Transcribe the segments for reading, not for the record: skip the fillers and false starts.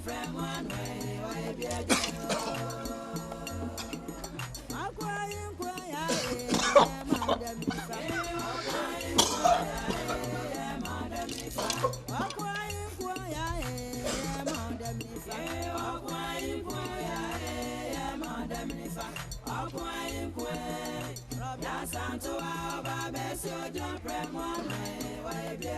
from one way, why be a Yaa Asantewaa Baba Soja from one way, why be a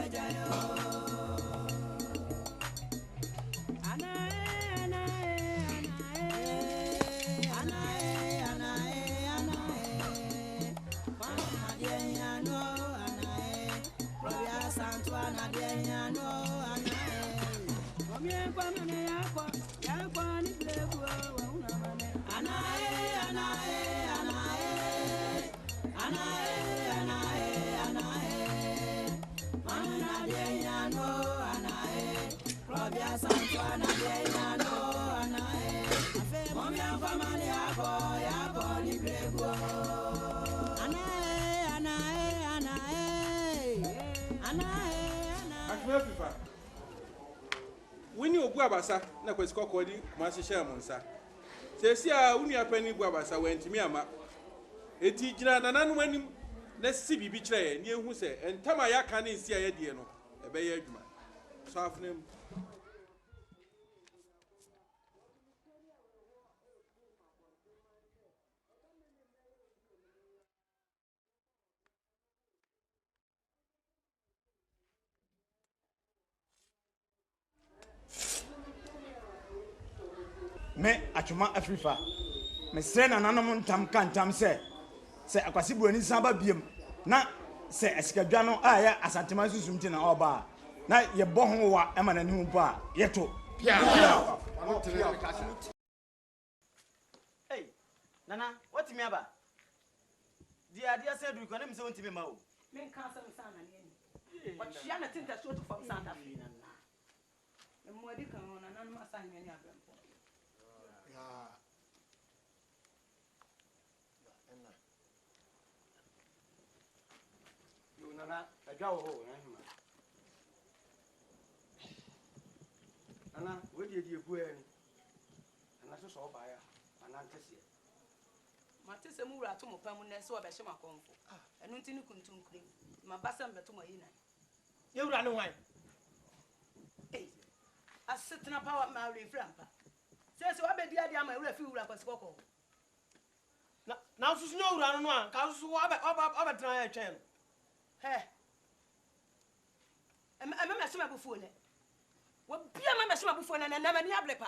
When you go abasa, na kwesi kokodi kumasi share monsa. Sesia uni apeni bu abasa wenti mi ama. Eti gina nananu anim na sisi bibi kire ni ehu se entama ya kan nsi aye de no ebe ye adwuma. So afnem me atwuma afrifa me sre na nanom ntam kantam se akwasi buani saba biem na se Sikadwa no aya Asanteman susumti na oba na ye bo ho wa ema na nihu ba yeto hey nana what me aba dia said we can say won't me ma o men ka sa me sana ni but she na tinta so to from South Africa na mo di kan na nanu ma sa ni abempo Nana, I go home. Nana, where did you go? And I saw by an antecedent. Matisse Mura to Mopamunes or Bashama Confu. And Nuntinu Kuntum clean. My bassam betuma ina. You run away. Hey, I sit in a power Mary Frampa. Says so I bet the idea my refuge was Coco. Now, there's no run one. Cause what try a chain. Hey, I'm a summer before. What be a mamma summer before and never near Blepa?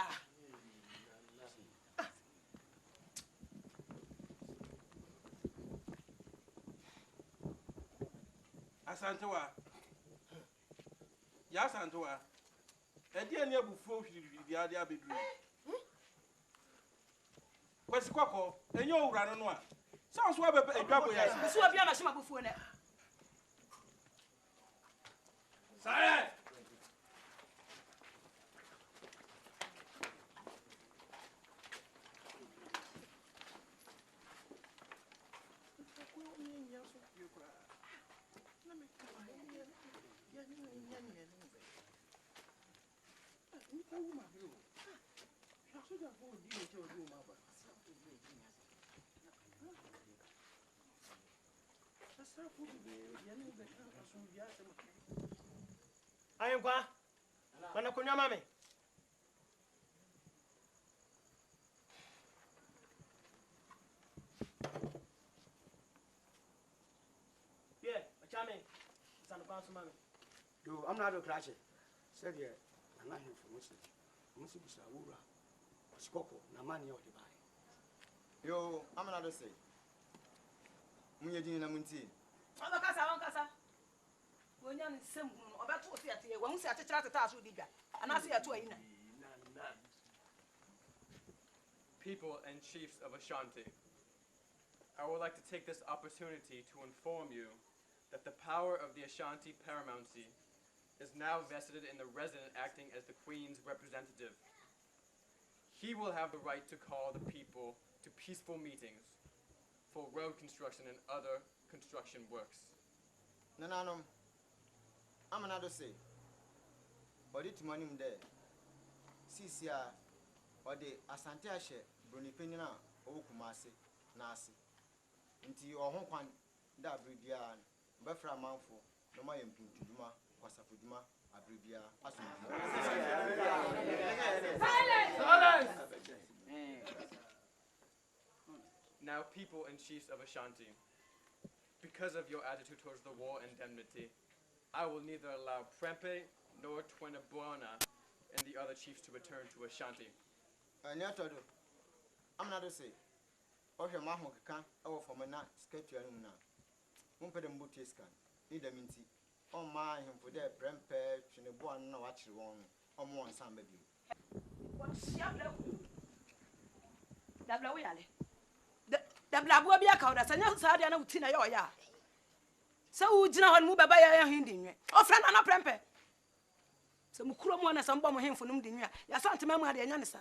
Asantewaa. Yaa Asantewaa. Edi eni abufuo hwiri ade abedru. Kwesi kwakọ enye owura no no a. Sa so abebe edwabo ya. So abi ama summer before na. Sare. I am going. When I come, mammy. Yeah, a charming son of Council mammy. I'm not a crash. Said yeah, I'm not here for Muslim. Muslim is a wura. Skoko, Namani or the buy. Yo, I'm another say. Munyaji na munti. Kasa. When you're in some about 2 theatre, when we say a chat at us with Diga, and I see a 2 in. People and chiefs of Ashanti, I would like to take this opportunity to inform you that the power of the Ashanti paramountcy is now vested in the resident acting as the Queen's representative. He will have the right to call the people to peaceful meetings for road construction and other construction works. Nananum, I'm another say. But it's money there. Sisia or the Asante Ashe, Brunipina, O Kumasi, Nasi. Inti or Hongkwan, that Bribian, Befra Manfo, no my Impuduma, Quasafuduma, Abribia, Now, people and chiefs of Ashanti, because of your attitude towards the war indemnity, I will neither allow Prempe nor Twenebwana and the other chiefs to return to Ashanti. I'm not to say, or your mamma can, or for my not sketch now. Won't put them bootiscan, need a minty. Oh, my, him for their Prempe, Twenebwana, no watch wrong, or more somebody. The Blabobia Cauda, and young Sardiana Tina Yoya. So, General Mubaya Hindi, or friend Anna Prempe. So, Mukurumon and some bomb him for Numdinia, Asanteman and Yanisa.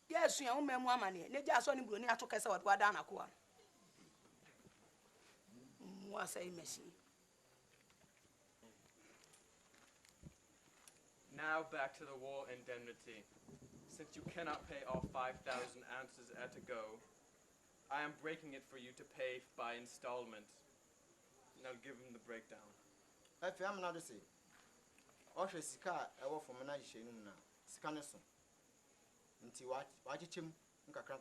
Yes, you own memoir money. They just only Bruni to Casa at Guadanacoa. Was a machine. Now back to the war indemnity. Since you cannot pay all 5,000 ounces at a go, I am breaking it for you to pay by installment. Now give him the breakdown. If I'm not to say, Osha Sika, I work for Manage Shanuna, Scanerson. Until what you chim, Nkakra,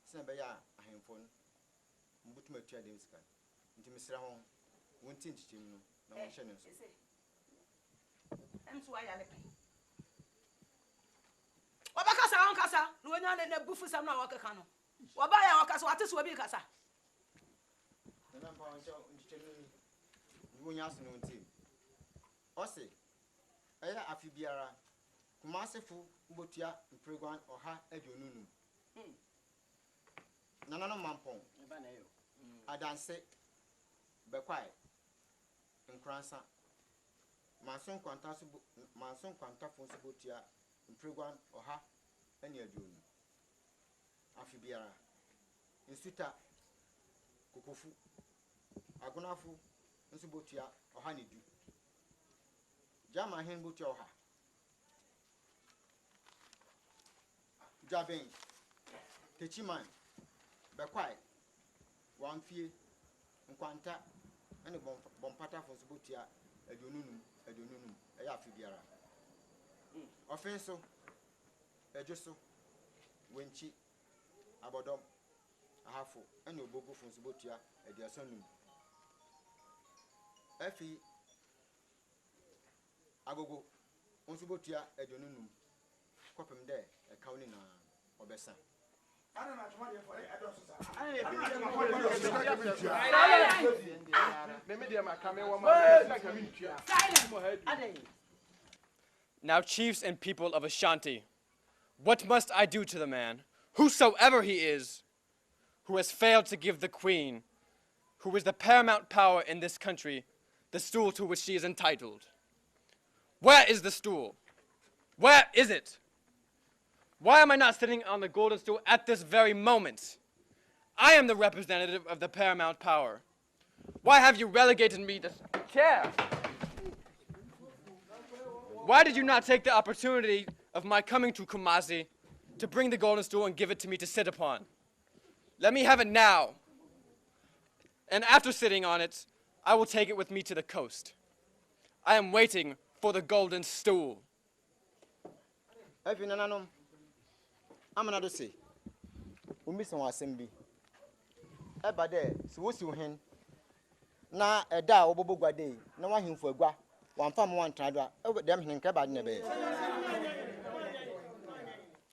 Senabaya, a handphone, Mutmatia Dimskan, into Mr. Home, won't teach him, no Shannon. That's why I like it. Wabakasa Ankasa, Luana and the Buffus am not Wakano. Wabaya Wakas, what is Wabikasa? The number of Junior team. Ose, Aya Afibiara, Kumasefu, Ubotia, Preguan, or Ha Edununu. Nanano Mampong, Adanse, Bequai, and Cransa. Manson Quantafos Botia, Preguan, or Ha, and Yadun. Afibiara, Insuta, Kukufu, Agonafu, Insubotia, or Hanidu. Jama hen botia or Ha. Jabin, Techiman, Bequai, one fee, and Quanta, and a bompata for Subotia, Edunum, Ayafibiara. Offenso, Ejisu, Winchi, Abodom, Ahafu, and your bobo from Subotia, at their sonum. Effie Agogo, Onsubotia, Edunum, Copem there, a counting Obesa. I don't know what for Now, chiefs and people of Ashanti, what must I do to the man, whosoever he is, who has failed to give the queen, who is the paramount power in this country, the stool to which she is entitled? Where is the stool? Where is it? Why am I not sitting on the golden stool at this very moment? I am the representative of the paramount power. Why have you relegated me to this chair? Why did you not take the opportunity of my coming to Kumasi to bring the golden stool and give it to me to sit upon? Let me have it now. And after sitting on it, I will take it with me to the coast. I am waiting for the golden stool. I'm another say. We miss our assembly. Eba there, so what's your hand? Na a da obobo guade, no one him for gua, one farm one tradwa, over them in Cabad Nebe.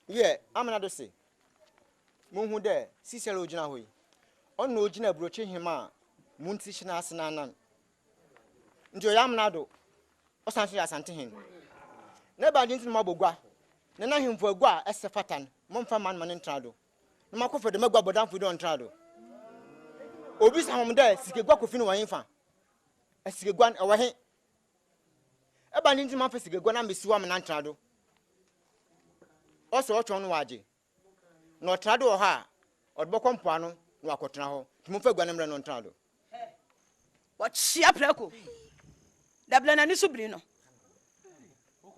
Yeah, I'm another say. Moon there, Seychelles Island. On no Gina broaching him, Muntish Nasanan. Enjoy Amnado, Asantehene. Never didn't Mabogua. Nana him for gua as a fatan, Monfaman man in Trado. No Marco for the Magabodam for don't Trado. Obis home there, Sikadwa Kofi wa infant. A Sikadwan away. A bandit man for Sikadwan and Misswam and Trado. Also, what on Waji. No Trado or ha, or Bocom Pano, no akotena ho tumfa guanemre no ntado what chia preko dabla na ni subri no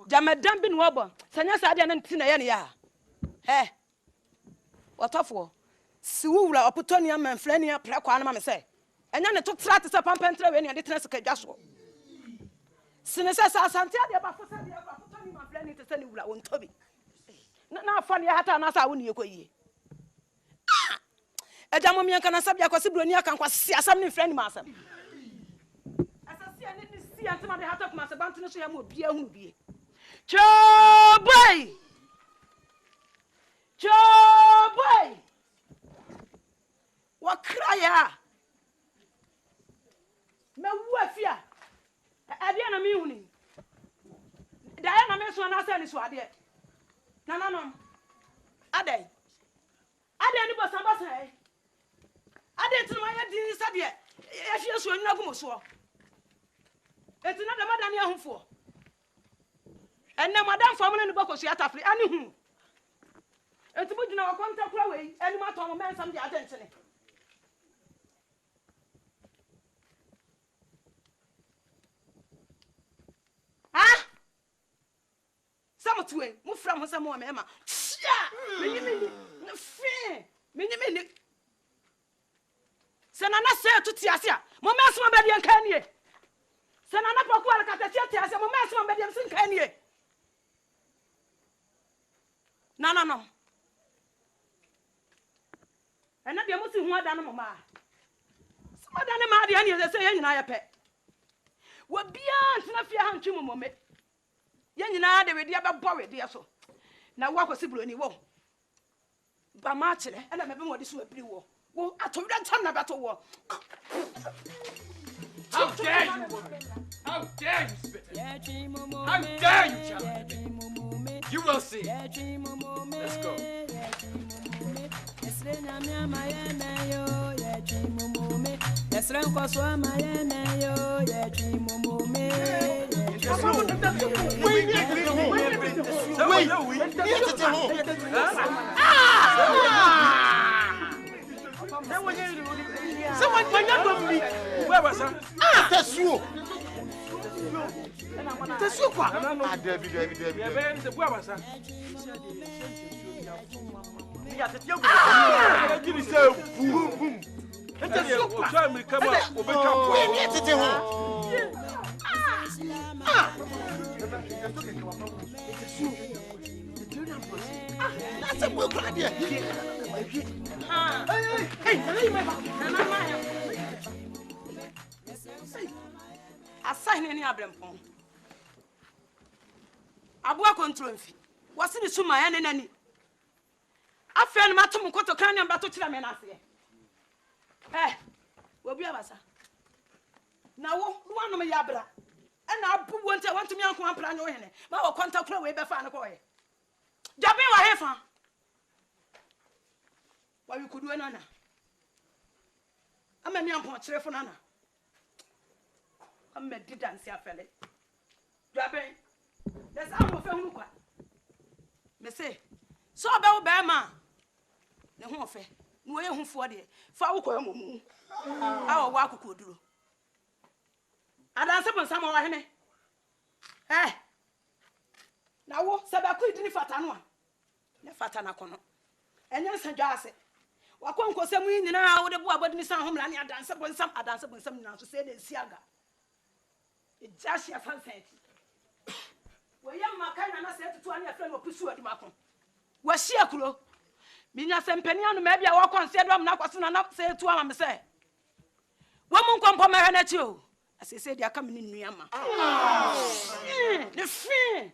jamadam bi no obo sanya sa ade na ntina ye ne ya watafo si wuwura opotoni amanfrani preko anama me se enya ne to trate se pampentre we ne de tena Sikadwa so sine se asante ade ba fo se de opotoni amanfrani te se ne wura won tobi na afani hata na sa woni ekoyie ejamo mi kan asabia kwase broni akan kwase asam ne friend ma asam asasi ene ni si antama de hata kuma se bantu ne so ya mo bia hu bie choboy wa kraya me wuafia ade na mi huni da ya na me so na sa ni so ade no ade ni basa ade tinu ya di sade ya hie so nyina gumo so etina da madani ahufo enne madam family ni boko so ya tafri ani hu etibu gina wa konta kura we eni ma to mo mensam di atentene samotwe mu fra mo samo me ma minyi senana se tuti asia mo mesoma be de nkanie senana poko ala katatia ti asia mo mesoma be de nkanie no ena de mo si hu ada no mo ma sama da ne ma de ani se ye nyina ye pe wo bia ntina fia ha ntwe mo me ye nyina de we de be bo we de so na wo akosi broni wo ba ma chile ena me be mo de so abiri wo wo atowda ntam na beto wo How dare you, woman? How dare you spit? How dare you, child? You will see. Let's go. Someone can not me. Where was I? That's you. That's you. Ah, David. Where was I? Give me so boom. That's you. Try me come up. That's a good idea. Hey, Asantehene abrempon. Abua control mfi. Wasi ni suma ya nani. Afia ni mato mkoto krani ambato chira me na ase. Obi abasa. Na wo no me yabra. E na abu wonte want me anko ampra nyo hene. Ma wo konta kura we be fa ne ko ye. Jabe wa hefa. Wa wi kudu nana. Ama mi ampon chire fo nana. Am me dance afele. Jabe. There's am of hunu kwa. Me say, so be wo be ma. Ne ho ofe. No ye hu fo de. Fa wo kwa momu. A wo wa kokoduro. Adanse bon sama wa hene. Na wo sabaku idini fata no a. Ne fata na kono. Enya nsadwa ase. Wa konko semu nyina wo de bo abodini san homla ne adanse bon sam nyina so se de siaga. Ejisu Asantehene. We yam makana na se tutu ani afre no pusu adi makon. Wa hia kuro. Minya sempani anu ma bia wo konse do am na kwaso na se tu ama me se. Wo mun kompo ma hwe na chi o. Asese dia aka me ni nuama. Ne fin.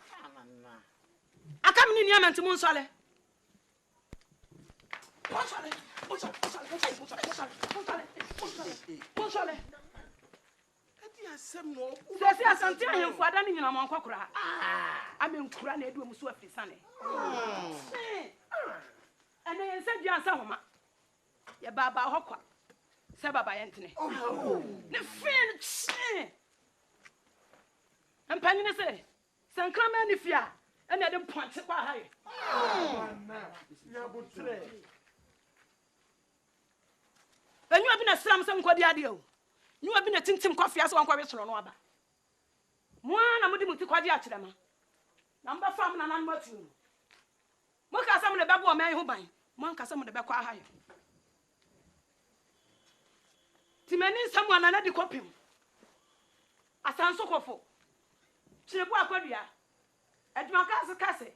Aka me ni nuama ntimu nsole. Onsole. Sesi Asantehene mfuada ni nyina monko kura. Amenkura na edu musu afisane. Ana yensa duansa homa. Ye baba hokwa. Se baba yentene. Ne fin. Ampani ne se. Sankrama ni fia. Ana de ponte kwa haye. Ya butre. And you have been a slam some cordial. You have been a tintim coffee as one question on other. One, I'm with the cordial to them. Number 5 and I'm what you. Moka some of the babu man who buy. Monka some of the back high. Timid someone another copy. Asanso Kofi. Sikadwa Kofi. Edmaka's Casse.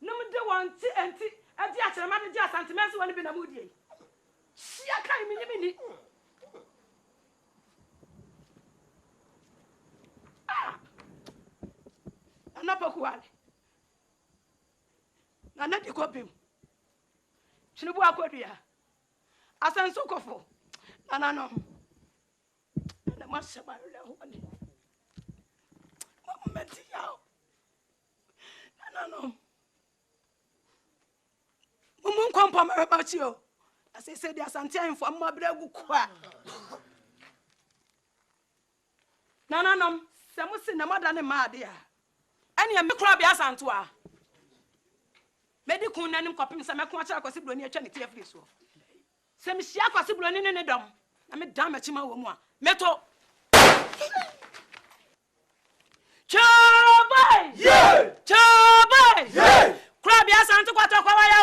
No matter one tea and tea. At the Asantehene Asanteman want to be a moody. See, I can't mean. Anapokuale. Another copy. Sikadwa Kofi. Asanso Kofi. No. The master by the one. No. Mumun kwampa about you. As I said, the Asantehene for my bregu kwa. No. Samusi na madane madia. Any a microbe Asantewaa. Medical nanim copying some quacha possible near Chanity every so. Some shia possible in a dom. I'm a damn at Chima woman. Metal. Chabai! Yeah! Chabai! Yeah! Crab Yaa Asantewaa waya.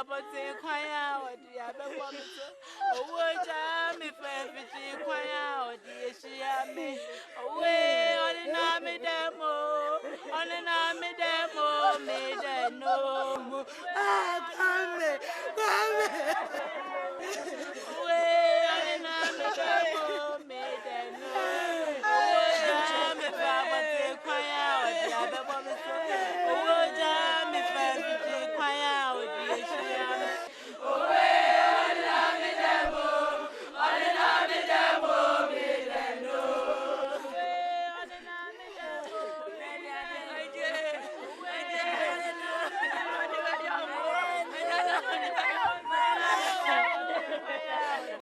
But they cry out,